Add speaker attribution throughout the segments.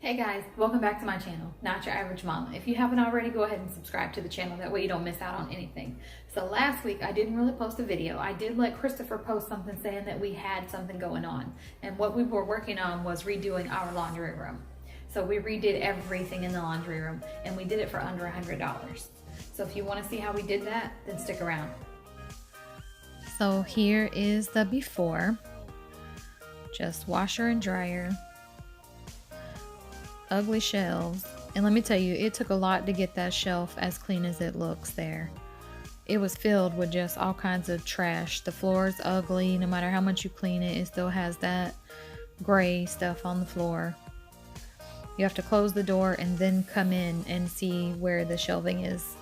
Speaker 1: Hey guys, welcome back to my channel, Not Your Average Mama. If you haven't already, go ahead and subscribe to the channel. That way you don't miss out on anything. So last week, I didn't really post a video. I did let Christopher post something saying that we had something going on. And what we were working on was redoing our laundry room. So we redid everything in the laundry room and we did it for under $100. So if you want to see how we did that, then stick around. So here is the before. Just washer and dryer. Ugly shelves, and let me tell you, it took a lot to get that shelf as clean as it looks there. It was filled with just all kinds of trash. The floor is ugly. No matter how much you clean it, it still has that gray stuff on the floor. You have to close the door and then come in and see where the shelving is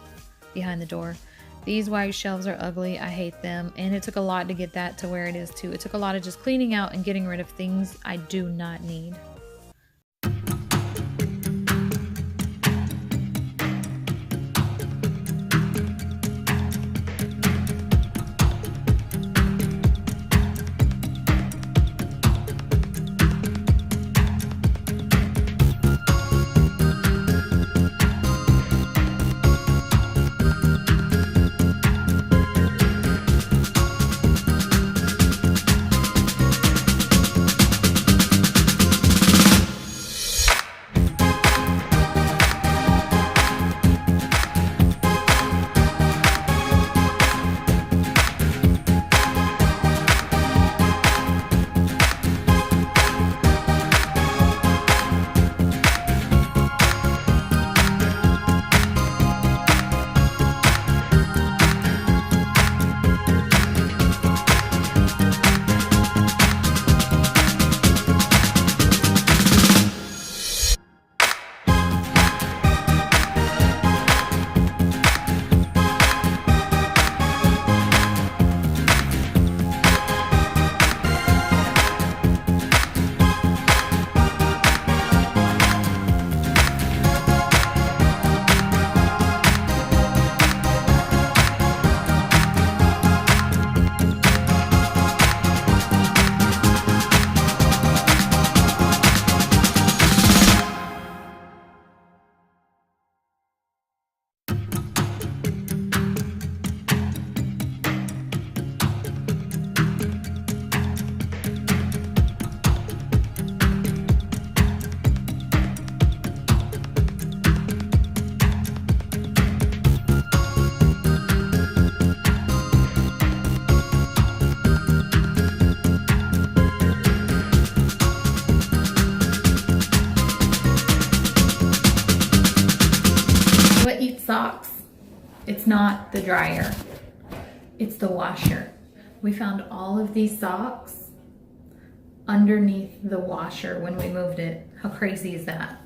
Speaker 1: behind the door. These white shelves are ugly. I hate them, and it took a lot to get that to where it is too. It took a lot of just cleaning out and getting rid of things I do not need. Socks. It's not the dryer, it's the washer. We found all of these socks underneath the washer when we moved it. How crazy is that?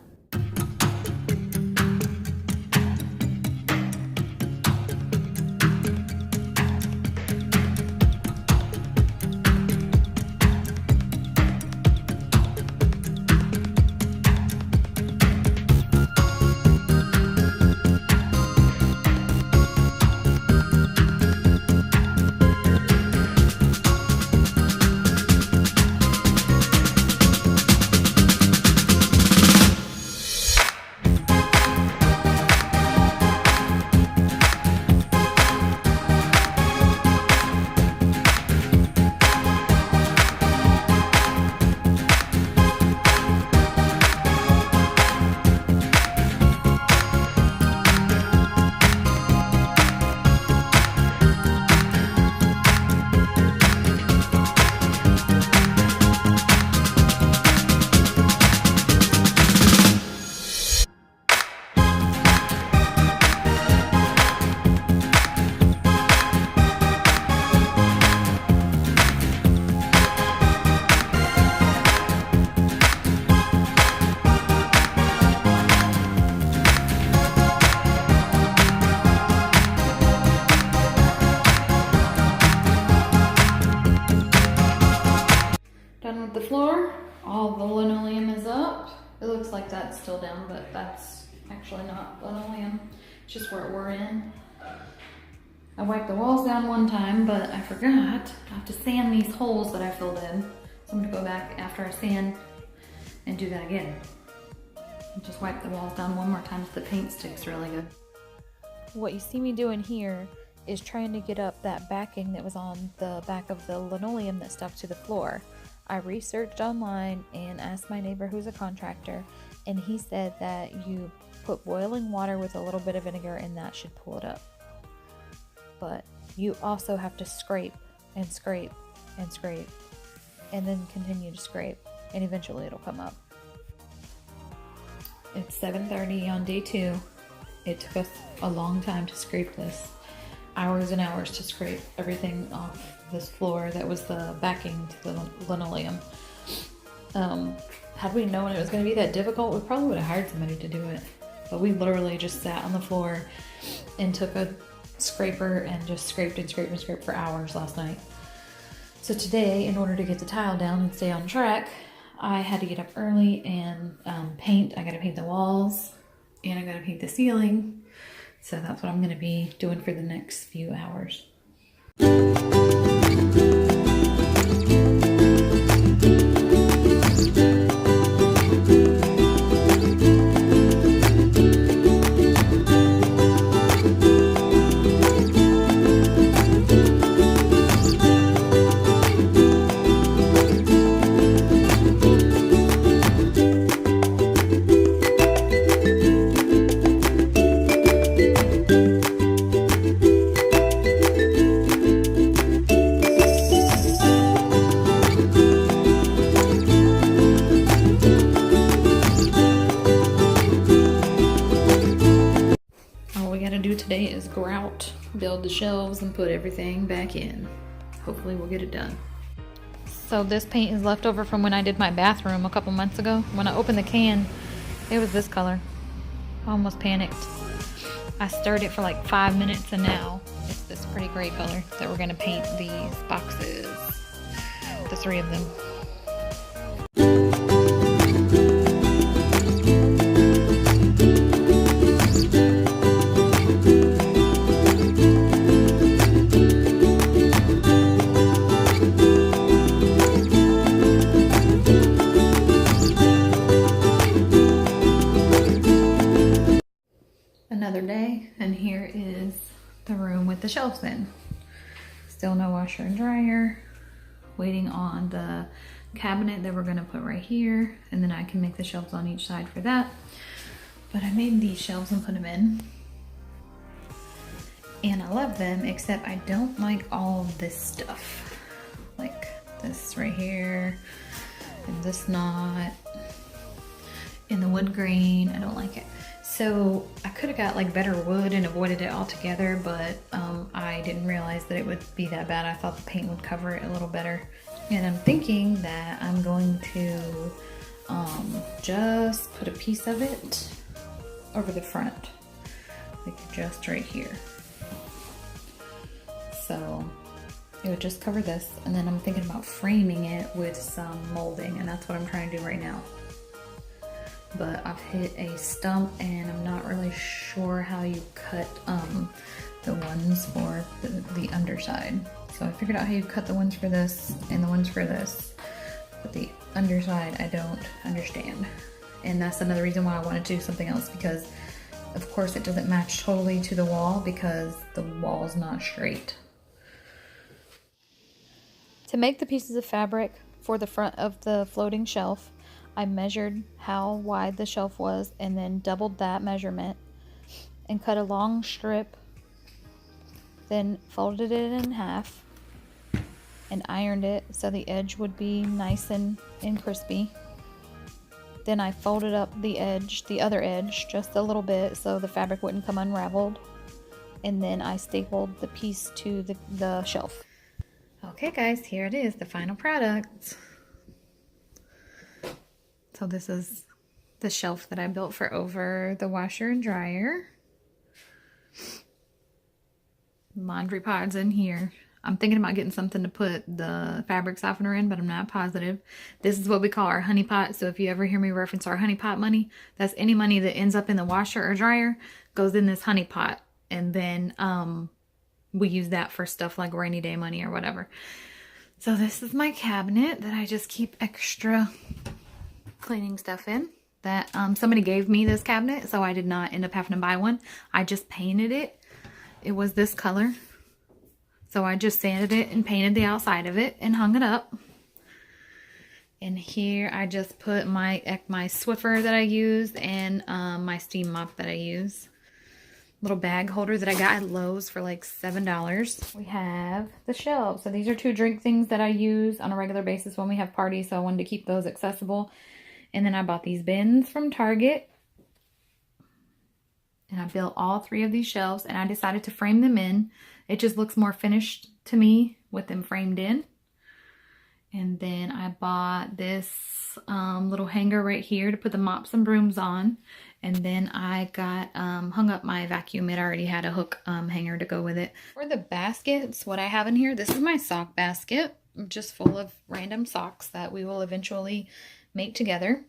Speaker 1: The floor, all the linoleum is up. It looks like that's still down, but that's actually not linoleum. It's just where we're in. I wiped the walls down one time, but I forgot. I have to sand these holes that I filled in. So I'm gonna go back after I sand and do that again. Just wipe the walls down one more time so the paint sticks really good. What you see me doing here is trying to get up that backing that was on the back of the linoleum that stuck to the floor. I researched online and asked my neighbor who's a contractor, and he said that you put boiling water with a little bit of vinegar and that should pull it up. But you also have to scrape and scrape and scrape and then continue to scrape, and eventually it'll come up. It's 7:30 on day 2. It took us a long time to scrape this. Hours and hours to scrape everything off this floor that was the backing to the linoleum. Had we known it was going to be that difficult, we probably would have hired somebody to do it. But we literally just sat on the floor and took a scraper and just scraped and scraped and scraped for hours last night. So today, in order to get the tile down and stay on track, I had to get up early and paint. I got to paint the walls and I got to paint the ceiling. So that's what I'm going to be doing for the next few hours. Today is grout, build the shelves, and put everything back in. Hopefully we'll get it done. So this paint is left over from when I did my bathroom a couple months ago. When I opened the can, it was this color. I almost panicked. I stirred it for like 5 minutes and now it's this pretty gray color that we're gonna paint these boxes. The 3 of them. Another day, and here is the room with the shelves in. Still no washer and dryer. Waiting on the cabinet that we're gonna put right here, and then I can make the shelves on each side for that. But I made these shelves and put them in. And I love them, except I don't like all of this stuff. Like this right here, and this knot, and the wood grain, I don't like it. So I could have got like better wood and avoided it altogether, but I didn't realize that it would be that bad. I thought the paint would cover it a little better. And I'm thinking that I'm going to just put a piece of it over the front, like just right here. So it would just cover this, and then I'm thinking about framing it with some molding, and that's what I'm trying to do right now. But I've hit a stump and I'm not really sure how you cut the ones for the underside. So I figured out how you cut the ones for this and the ones for this, but the underside I don't understand. And that's another reason why I want to do something else, because of course it doesn't match totally to the wall because the wall's not straight. To make the pieces of fabric for the front of the floating shelf, I measured how wide the shelf was and then doubled that measurement and cut a long strip, then folded it in half and ironed it so the edge would be nice and crispy. Then I folded up the edge, the other edge, just a little bit so the fabric wouldn't come unraveled, and then I stapled the piece to the shelf. Okay guys, here it is, the final product. So this is the shelf that I built for over the washer and dryer. Laundry pod's in here. I'm thinking about getting something to put the fabric softener in, but I'm not positive. This is what we call our honey pot. So if you ever hear me reference our honey pot money, that's any money that ends up in the washer or dryer goes in this honey pot. And then we use that for stuff like rainy day money or whatever. So this is my cabinet that I just keep extra cleaning stuff in. that somebody gave me this cabinet, so I did not end up having to buy one. I just painted it. It was this color. So I just sanded it and painted the outside of it and hung it up. And here I just put my Swiffer that I use and my steam mop that I use. Little bag holder that I got at Lowe's for like $7. We have the shelves. So these are 2 drink things that I use on a regular basis when we have parties. So I wanted to keep those accessible. And then I bought these bins from Target. And I built all 3 of these shelves and I decided to frame them in. It just looks more finished to me with them framed in. And then I bought this little hanger right here to put the mops and brooms on. And then I got hung up my vacuum. It already had a hook hanger to go with it. For the baskets, what I have in here, this is my sock basket, just full of random socks that we will eventually make together.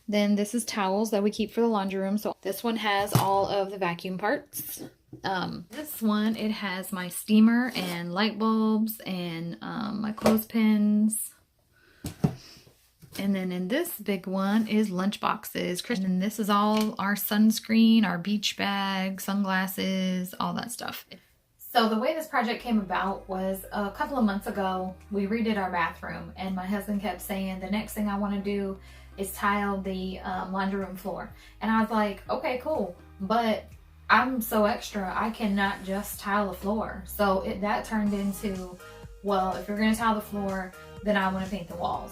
Speaker 1: Then this is towels that we keep for the laundry room. So this one has all of the vacuum parts. This one, it has my steamer and light bulbs and my clothespins. And then in this big one is lunch boxes. And this is all our sunscreen, our beach bag, sunglasses, all that stuff. So the way this project came about was a couple of months ago, we redid our bathroom and my husband kept saying the next thing I want to do is tile the laundry room floor. And I was like, okay, cool. But I'm so extra, I cannot just tile the floor. So that turned into, well, if you're going to tile the floor, then I want to paint the walls.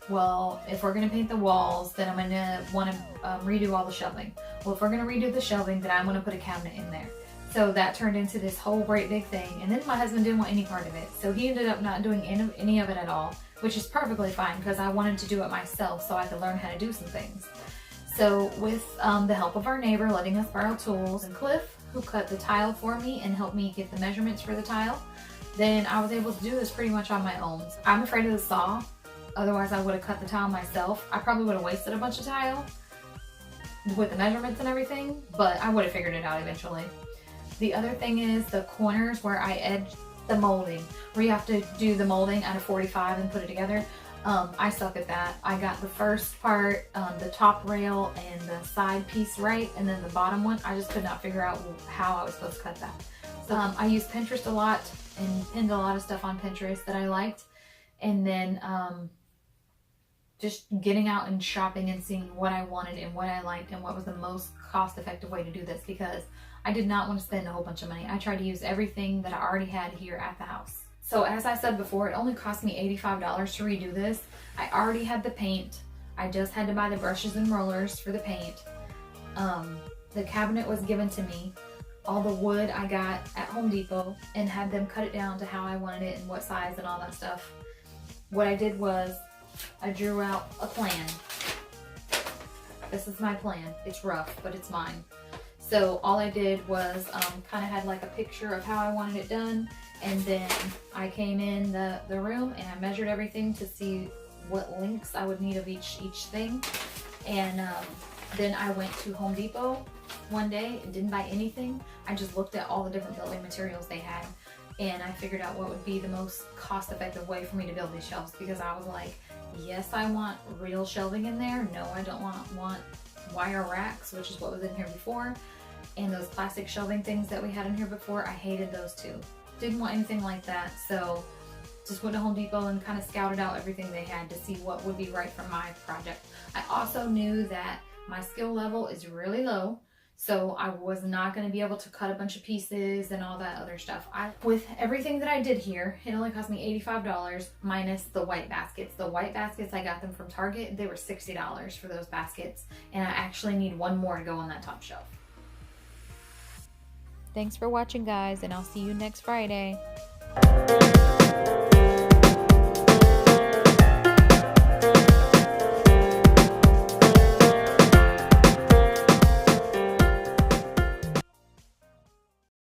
Speaker 1: Well, if we're going to paint the walls, then I'm going to want to redo all the shelving. Well, if we're going to redo the shelving, then I'm going to put a cabinet in there. So that turned into this whole great big thing. And then my husband didn't want any part of it. So he ended up not doing any of it at all, which is perfectly fine because I wanted to do it myself so I could learn how to do some things. So with the help of our neighbor letting us borrow tools and Cliff, who cut the tile for me and helped me get the measurements for the tile, then I was able to do this pretty much on my own. I'm afraid of the saw. Otherwise, I would have cut the tile myself. I probably would have wasted a bunch of tile with the measurements and everything, but I would have figured it out eventually. The other thing is the corners where I edged the molding, where you have to do the molding out of 45 and put it together. I suck at that. I got the first part, the top rail and the side piece right, and then the bottom one, I just could not figure out how I was supposed to cut that. So I used Pinterest a lot and pinned a lot of stuff on Pinterest that I liked. And then just getting out and shopping and seeing what I wanted and what I liked and what was the most cost-effective way to do this, because I did not want to spend a whole bunch of money. I tried to use everything that I already had here at the house. So as I said before, it only cost me $85 to redo this. I already had the paint. I just had to buy the brushes and rollers for the paint. The cabinet was given to me. All the wood I got at Home Depot and had them cut it down to how I wanted it and what size and all that stuff. What I did was I drew out a plan. This is my plan. It's rough, but it's mine. So all I did was kind of had like a picture of how I wanted it done, and then I came in the room and I measured everything to see what links I would need of each thing. And then I went to Home Depot one day and didn't buy anything. I just looked at all the different building materials they had, and I figured out what would be the most cost-effective way for me to build these shelves, because I was like, yes, I want real shelving in there. No, I don't want wire racks, which is what was in here before. And those plastic shelving things that we had in here before, I hated those too. Didn't want anything like that, so just went to Home Depot and kind of scouted out everything they had to see what would be right for my project. I also knew that my skill level is really low, so I was not going to be able to cut a bunch of pieces and all that other stuff. With everything that I did here, it only cost me $85 minus the white baskets. The white baskets, I got them from Target. They were $60 for those baskets, and I actually need one more to go on that top shelf. Thanks for watching, guys, and I'll see you next Friday.